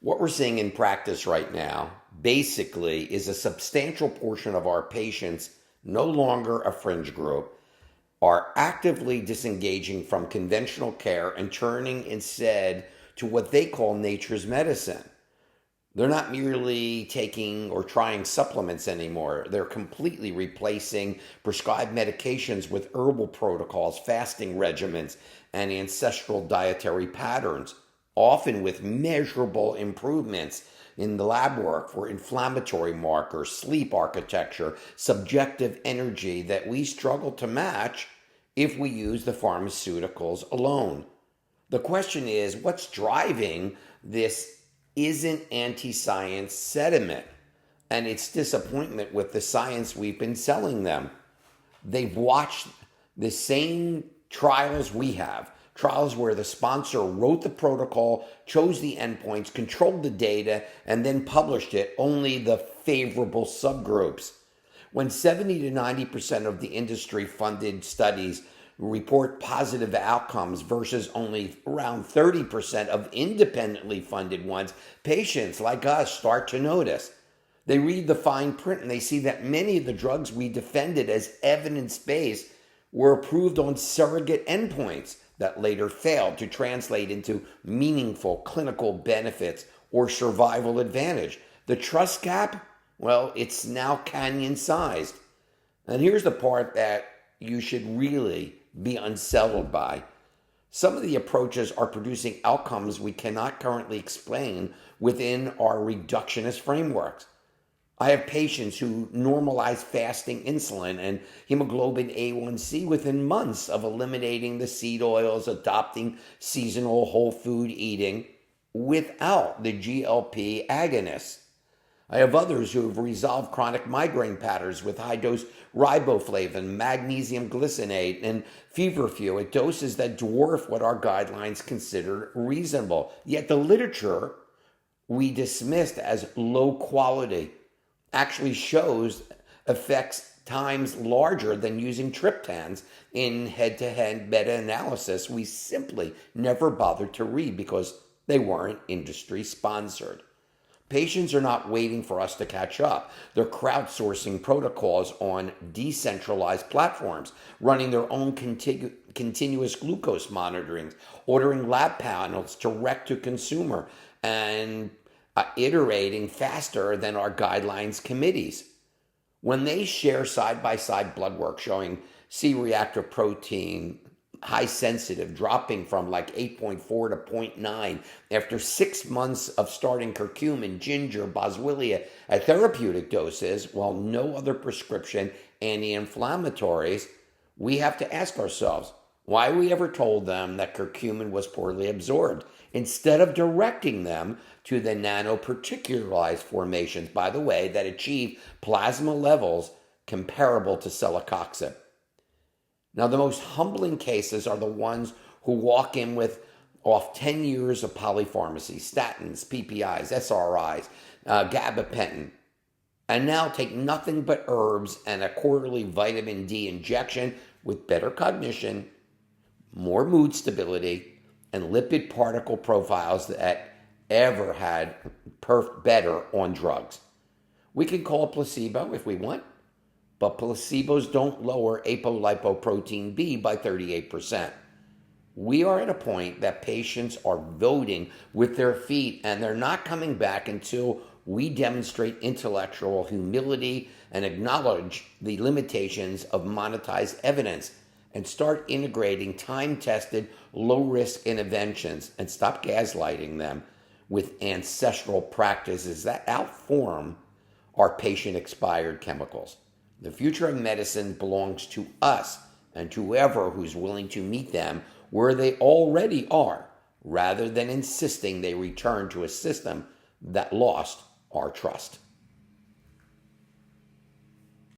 What we're seeing in practice right now basically is a substantial portion of our patients, no longer a fringe group, are actively disengaging from conventional care and turning instead to what they call nature's medicine. They're not merely taking or trying supplements anymore. They're completely replacing prescribed medications with herbal protocols, fasting regimens, and ancestral dietary patterns, often with measurable improvements in the lab work for inflammatory markers, sleep architecture, subjective energy that we struggle to match if we use the pharmaceuticals alone. The question is, what's driving this isn't anti-science sentiment and its disappointment with the science we've been selling them. They've watched the same trials we have, trials where the sponsor wrote the protocol, chose the endpoints, controlled the data, and then published it, only the favorable subgroups. When 70 to 90% of the industry funded studies report positive outcomes versus only around 30% of independently funded ones, patients like us start to notice. They read the fine print and they see that many of the drugs we defended as evidence-based were approved on surrogate endpoints that later failed to translate into meaningful clinical benefits or survival advantage. The trust gap, well, it's now canyon-sized. And here's the part that you should really be unsettled by. Some of the approaches are producing outcomes we cannot currently explain within our reductionist frameworks. I have patients who normalize fasting insulin and hemoglobin A1C within months of eliminating the seed oils, adopting seasonal whole food eating without the GLP agonists. I have others who have resolved chronic migraine patterns with high-dose riboflavin, magnesium glycinate, and feverfew at doses that dwarf what our guidelines consider reasonable. Yet the literature we dismissed as low quality actually shows effects times larger than using triptans in head-to-head meta-analysis we simply never bothered to read because they weren't industry sponsored. Patients are not waiting for us to catch up. They're crowdsourcing protocols on decentralized platforms, running their own continuous glucose monitoring, ordering lab panels direct to consumer, and iterating faster than our guidelines committees. When they share side-by-side blood work showing C-reactive protein high sensitive dropping from like 8.4 to zero point 0.9 after 6 months of starting curcumin, ginger, boswellia at therapeutic doses while no other prescription anti-inflammatories, we have to ask ourselves why we ever told them that curcumin was poorly absorbed instead of directing them to the nanoparticularized formations, by the way, that achieve plasma levels comparable to celecoxib. Now, the most humbling cases are the ones who walk in with off 10 years of polypharmacy, statins, PPIs, SRIs, gabapentin, and now take nothing but herbs and a quarterly vitamin D injection with better cognition, more mood stability, and lipid particle profiles that ever had better on drugs. We can call it placebo if we want, but placebos don't lower apolipoprotein B by 38%. We are at a point that patients are voting with their feet and they're not coming back until we demonstrate intellectual humility and acknowledge the limitations of monetized evidence and start integrating time-tested, low-risk interventions and stop gaslighting them with ancestral practices that outform our patient-expired chemicals. The future of medicine belongs to us and to whoever who's willing to meet them where they already are, rather than insisting they return to a system that lost our trust.